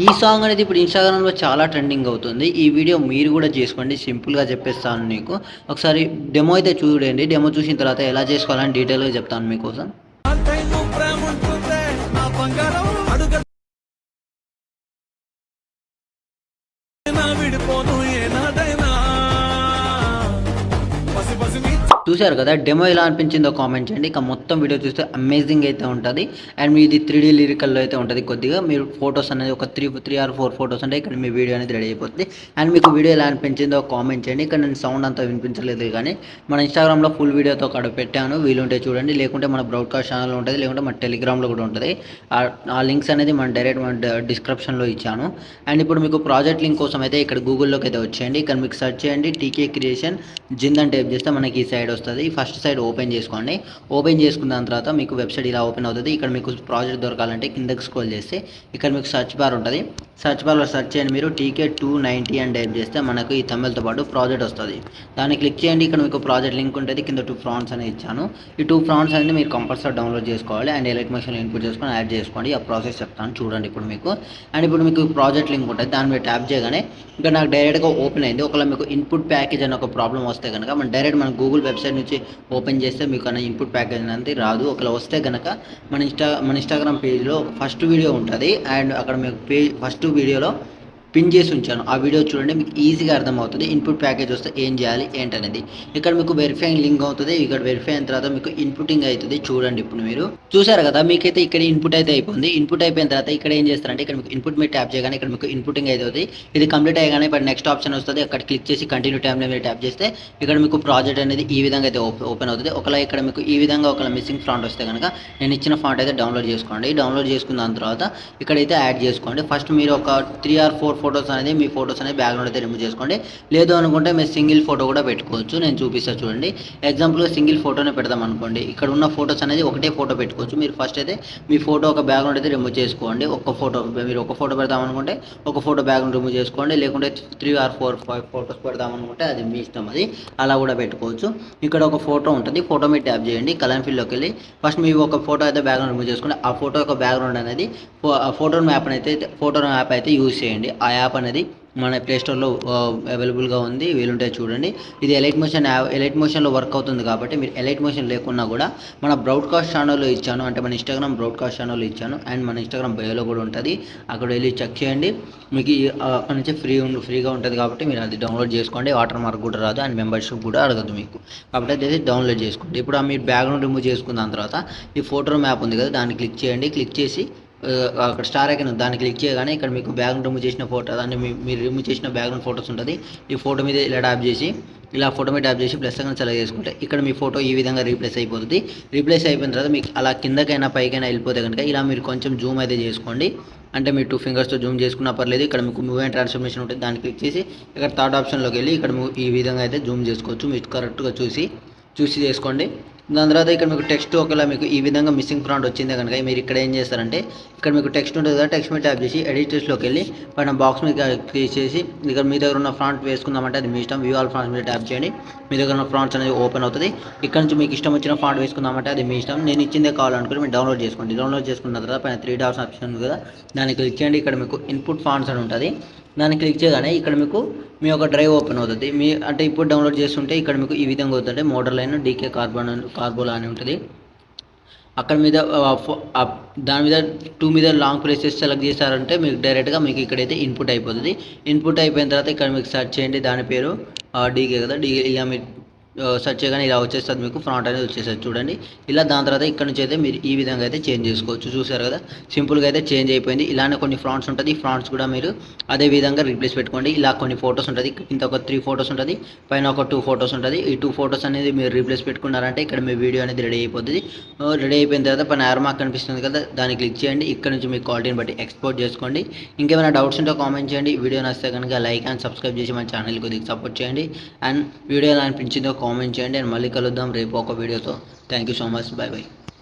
ఈ సాంగ్ అనేది ఇప్పుడు ఇన్‌స్టాగ్రామ్‌లో చాలా ట్రెండింగ్ అవుతుంది. ఈ వీడియో మీరు గూడా జేసుకోండి. సింపుల్‌గా చెప్పేస్తాను నీకు. ఒకసారి డెమో అయితే చూడండి. డెమో చూసిన తర్వాత ఎలా చేసుకోవాలని డీటెయిల్‌గా చెప్తాను మీకోసం. అంతైను ప్రేముంటుందే నా బంగారం అడుగైనా విడిపోను ఏనాడైనా పసి పసి మీ చూసారు కదా! డెమో ఎలా అనిపించిందో కామెంట్ చేయండి. ఇక మొత్తం వీడియో చూస్తే అమేజింగ్ అయితే ఉంటది. అండ్ మీది 3 లిరికల్‌లో అయితే ఉంటది కొద్దిగా. మీరు ఫోటోస్ అనేది ఒక 3 ఆర్ 4 ఫోటోస్ ఉంటాయి. ఇక్కడ మీ వీడియో అనేది రెడీ అయిపోద్ది. అండ్ మీకు వీడియో ఎలా అనిపించిందో కామెంట్ చేయండి. ఇక్కడ నేను సౌండ్ అంతా వినిపించలేదు గానీ, మన ఇన్‌స్టాగ్రామ్‌లో ఫుల్ వీడియోతో అక్కడ పెట్టాను. వీలుంటే చూడండి. లేకుంటే మన బ్రాడ్‌కాస్ట్ ఛానెల్‌లో ఉంటది. లేకుంటే మన టెలిగ్రామ్‌లో కూడా ఉంటది. ఆ లింక్స్ అనేది మన డైరెక్ట్ మన డిస్క్రిప్షన్‌లో ఇచ్చాను. అండ్ ఇప్పుడు మీకు ప్రాజెక్ట్ లింక్ కోసం అయితే ఇక్కడ గూగుల్‌లోకి అయితే వచ్చేయండి. ఇక్కడ మీకు సెర్చ్ చేయండి. టీకే క్రియేషన్ జింద్ అని టైప్ చేస్తే మనకి ఈ సైడ్ వస్తది. ఫస్ట్ సైడ్ ఓపెన్ చేసుకోండి. ఓపెన్ చేసుకున్న దాని తర్వాత మీకు వెబ్సైట్ ఇలా ఓపెన్ అవుతది. ఇక్కడ మీకు ప్రాజెక్ట్ దొరకాలంటే కిందకి స్క్రోల్ చేస్తే ఇక్కడ మీకు సెర్చ్ బార్ ఉంటది. సెర్చ్ బార్‌లో సెర్చ్ చేయండి మీరు టీకే 290 అని టైప్ చేస్తే మనకు ఈ థంబ్‌నెయిల్‌తో పాటు ప్రాజెక్ట్ వస్తది. దాన్ని క్లిక్ చేయండి. ఇక్కడ మీకు ప్రాజెక్ట్ లింక్ ఉంటది. కింద 2 ఫ్రాంట్స్ అనేది ఇచ్చాను. ఈ 2 ఫ్రాంట్స్ అనేది మీరు కంపల్సరీ డౌన్లోడ్ చేసుకోవాలి. అండ్ ఎలైట్ మోషన్‌లో ఇన్పుట్ చేసుకొని యాడ్ చేసుకోండి. ఆ ప్రాసెస్ చెప్తాను చూడండి ఇప్పుడు మీకు. అండ్ ఇప్పుడు మీకు ప్రాజెక్ట్ లింక్ ఉంటది. దాని మీద ట్యాప్ చేయగానే ఇక్కడ నాకు డైరెక్ట్‌గా ఓపెన్ అయింది. ఒకవేళ మీకు ఇన్పుట్ ప్యాకేజ్ అని ఒక ప్రాబ్లమ్ వస్తే గనుక మనం డైరెక్ట్ మన గూగుల్ వెబ్సైట్ నుంచి ఓపెన్ చేస్తే మీకు అన్న ఇన్పుట్ ప్యాకేజ్ అనేది రాదు. ఒకవేళ వస్తే గనక మన ఇన్‌స్టాగ్రామ్ పేజ్‌లో ఫస్ట్ వీడియో ఉంటది. అండ్ అక్కడ మీకు ఫస్ట్ వీడియోలో పిన్ చేసి ఉంచాను. ఆ వీడియో చూడండి మీకు ఈజీగా అర్థమవుతుంది. ఇన్పుట్ ప్యాకేజ్ వస్తే ఏం చేయాలి ఏంటనేది. ఇక్కడ మీకు వెరిఫైయింగ్ లింక్ అవుతది. ఇక్కడ వెరిఫై అయిన తర్వాత మీకు ఇన్పుటింగ్ అయితది. చూడండి ఇప్పుడు మీరు. చూసారు కదా! మీకైతే ఇక్కడ ఇన్పుట్ అయితే అయిపోయింది. ఇన్పుట్ అయిపోయిన తర్వాత ఇక్కడ ఏం చేస్తారంటే ఇక్కడ మీకు ఇన్పుట్ మీద ట్యాప్ చేయగానే ఇక్కడ మీకు ఇన్పుటింగ్ అయితది. ఇది కంప్లీట్ అయ్యగానే ఇప్పుడు నెక్స్ట్ ఆప్షన్ వస్తది. అక్కడ క్లిక్ చేసి కంటిన్యూ ట్యాబ్ మీద ట్యాప్ చేస్తే ఇక్కడ మీకు ప్రాజెక్ట్ అనేది ఈ విధంగా అయితే ఓపెన్ అవుతది. ఒకవేళ ఇక్కడ మీకు ఈ విధంగా ఒకవేళ మిస్సింగ్ ఫాంట్ వస్తే గనక నేను ఇచ్చిన ఫాంట్ అయితే డౌన్లోడ్ చేసుకోండి. డౌన్లోడ్ చేసుకున్న దాని తర్వాత ఇక్కడైతే యాడ్ చేసుకోండి. ఫస్ట్ మీరు ఒక 3 ఆర్ 4 ఫోటోస్ అనేది మీ ఫోటోస్ అనేది బ్యాక్‌గ్రౌండ్ అయితే రిమూవ్ చేసుకోండి. లేదు అనుకుంటే మీరు సింగిల్ ఫోటో కూడా పెట్టుకోవచ్చు. నేను చూపిస్తా చూడండి. ఎగ్జాంపుల్‌గా సింగిల్ ఫోటోనే పెడదాం అనుకోండి. ఇక్కడ ఉన్న ఫోటోస్ అనేది ఒకటే ఫోటో పెట్టుకోవచ్చు. మీరు ఫస్ట్ అయితే మీ ఫోటో ఒక బ్యాక్‌గ్రౌండ్ అయితే రిమూవ్ చేసుకోండి. ఒక్క ఫోటో మీరు ఒక ఫోటో పెడదాం అనుకుంటే ఒక ఫోటో బ్యాక్‌గ్రౌండ్ రిమూవ్ చేసుకోండి. లేకుంటే 3 ఆర్ 4, 5 ఫోటోస్ పెడదాం అనుకుంటే అది మీ ఇష్టం అది. అలా కూడా పెట్టుకోవచ్చు. ఇక్కడ ఒక ఫోటో ఉంటుంది. ఫోటో మీద ట్యాప్ చేయండి. కలర్ ఫిల్‌లోకి వెళ్ళి ఫస్ట్ మీ ఒక ఫోటో అయితే బ్యాక్‌గ్రౌండ్ రిమూవ్ చేసుకోండి. ఆ ఫోటో యొక్క బ్యాక్‌గ్రౌండ్ అనేది ఫోటో యాప్ అయితే యూజ్ చేయండి. ఆ యాప్ అనేది మన ప్లే స్టోర్‌లో అవైలబుల్‌గా ఉంది. వీలుంటే చూడండి. ఇది ఎలైట్ మోషన్‌లో వర్క్ అవుతుంది కాబట్టి మీరు ఎలైట్ మోషన్ లేకున్నా కూడా మన బ్రాడ్‌కాస్ట్ ఛానెల్‌లో ఇచ్చాను. అంటే మన ఇన్‌స్టాగ్రామ్ బ్రాడ్‌కాస్ట్ ఛానెల్‌లో ఇచ్చాను. అండ్ మన ఇన్‌స్టాగ్రామ్ బయోలో కూడా ఉంటది. అక్కడ వెళ్లి చెక్ చేయండి. మీకు అక్కడి నుంచి ఫ్రీగా ఉంటది కాబట్టి మీరు అది డౌన్లోడ్ చేసుకోండి. వాటర్ మార్క్ కూడా రాదు. అండ్ మెంబర్‌షిప్ కూడా అడగదు మీకు. కాబట్టి అదైతే డౌన్లోడ్ చేసుకోండి. ఇప్పుడు మీరు బ్యాక్‌గ్రౌండ్ రిమూవ్ చేసుకున్న దాని తర్వాత ఈ ఫోటో మ్యాప్ ఉంది కదా! దాన్ని క్లిక్ చేయండి. క్లిక్ చేసి అక్కడ స్టార్ ఐకాన్ ఉంది. దాన్ని క్లిక్ చేయగానే ఇక్కడ మీకు బ్యాక్‌గ్రౌండ్ రిమూవ్ చేసిన ఫోటో అంటే మీరు రిమూవ్ చేసిన బ్యాక్‌గ్రౌండ్ ఫోటోస్ ఉంటది. ఈ ఫోటో మీద ఇలా ట్యాప్ చేసి ఇలా ఫోటో మీద ట్యాప్ చేసి ప్లస్ ఐకాన్ సెలెక్ట్ చేసుకుంటే ఇక్కడ మీ ఫోటో ఈ విధంగా రీప్లేస్ అయిపోతది. రీప్లేస్ అయిపోయిన తర్వాత మీకు అలా కిందకైనా పైకైనా వెళ్ళిపోతే గనుక ఇలా మీరు కొంచెం జూమ్ అయితే చేసుకోండి. అంటే మీరు 2 ఫింగర్స్‌తో జూమ్ చేసుకున్నా పర్లేదు. ఇక్కడ మీకు మూవ్ అండ్ ట్రాన్స్‌ఫర్మేషన్ ఉంటుంది. దాన్ని క్లిక్ చేసి ఇక్కడ థర్డ్ ఆప్షన్‌లోకి వెళ్ళి ఇక్కడ ఈ విధంగా అయితే జూమ్ చేసుకోవచ్చు. మీరు కరెక్ట్‌గా చూసి చేసుకోండి. దాని తర్వాత ఇక్కడ మీకు టెక్స్ట్ ఒకవేళ మీకు ఈ విధంగా మిస్సింగ్ ఫాంట్ వచ్చిందే కనుక మీరు ఇక్కడ ఏం చేస్తారంటే ఇక్కడ మీకు టెక్స్ట్ ఉంటుంది కదా! టెక్స్ట్ మీద ట్యాప్ చేసి ఎడిటర్స్‌లోకి వెళ్ళి పైన బాక్స్ మీద క్లిక్ చేసి ఇక్కడ మీ దగ్గర ఉన్న ఫాంట్ వేసుకుందామంటే అది మీ ఇష్టం. వ్యూ ఆల్ ఫాంట్స్ మీద ట్యాప్ చేయండి. మీ దగ్గర ఉన్న ఫాంట్స్ అనేది ఓపెన్ అవుతది. ఇక్కడ నుంచి మీకు ఇష్టం వచ్చిన ఫాంట్ వేసుకుందామంటే అది మీ ఇష్టం. నేను ఇచ్చిందే కావాలనుకుంటే మీరు డౌన్లోడ్ చేసుకోండి. డౌన్లోడ్ చేసుకున్న తర్వాత పైన 3 డాట్స్ ఆప్షన్ ఉంది కదా! దాన్ని క్లిక్ చేయండి. ఇక్కడ మీకు ఇన్పుట్ ఫాంట్స్ అని ఉంటది. దాన్ని క్లిక్ చేయగానే ఇక్కడ మీకు మీ యొక్క డ్రైవ్ ఓపెన్ అవుతది. అంటే ఇప్పుడు డౌన్లోడ్ చేస్తుంటే ఇక్కడ మీకు ఈ విధంగా అవుతుంటే మోడల్ లైన్ డీకే కార్బోలా అని ఉంటుంది. అక్కడ మీద దాని మీద 2 మీద లాంగ్ ప్రెసెస్ సెలెక్ట్ చేశారంటే మీకు డైరెక్ట్‌గా మీకు ఇక్కడైతే ఇన్పుట్ అయిపోతది. ఇన్పుట్ అయిపోయిన తర్వాత ఇక్కడ మీకు సెర్చ్ చేయండి. దాని పేరు డీకే కదా! ఇలా మీరు సెర్చ్ చేయగానే ఇలా వచ్చేస్తది. మీకు ఫ్రాంట్ అనేది వచ్చేస్తది చూడండి. ఇలా దాని తర్వాత ఇక్కడ నుంచి అయితే మీరు ఈ విధంగా అయితే చేంజ్ చేసుకోవచ్చు. చూసారు కదా! సింపుల్‌గా అయితే చేంజ్ అయిపోయింది. ఇలానే కొన్ని ఫ్రాంట్స్ ఉంటది. ఈ ఫ్రాంట్స్ కూడా మీరు అదే విధంగా రీప్లేస్ పెట్టుకోండి. ఇలా కొన్ని ఫోటోస్ ఉంటది. కింద ఒక 3 ఫోటోస్ ఉంటది. పైన ఒక 2 ఫోటోస్ ఉంటది. ఈ 2 ఫోటోస్ అనేది మీరు రీప్లేస్ పెట్టుకున్నారంటే ఇక్కడ మీ వీడియో అనేది రెడీ అయిపోతది. రెడీ అయిపోయిన తర్వాత పైన యారో మార్క్ కనిపిస్తుంది కదా! దాన్ని క్లిక్ చేయండి. ఇక్కడ నుంచి మీ క్వాలిటీని బట్టి ఎక్స్‌పోర్ట్ చేసుకోండి. ఇంకేమైనా డౌట్స్ ఉంటే కామెంట్ చేయండి. వీడియో నచ్చితే గనుక లైక్ అండ్ సబ్స్క్రైబ్ చేసి మన ఛానెల్‌కి కొద్దిగా సపోర్ట్ చేయండి. అండ్ వీడియో ఎలా అనిపించిందో కామెంట్ చేయండి. అండ్ మళ్ళీ కలుద్దాం రేపు ఒక వీడియోతో. Thank you so much. By.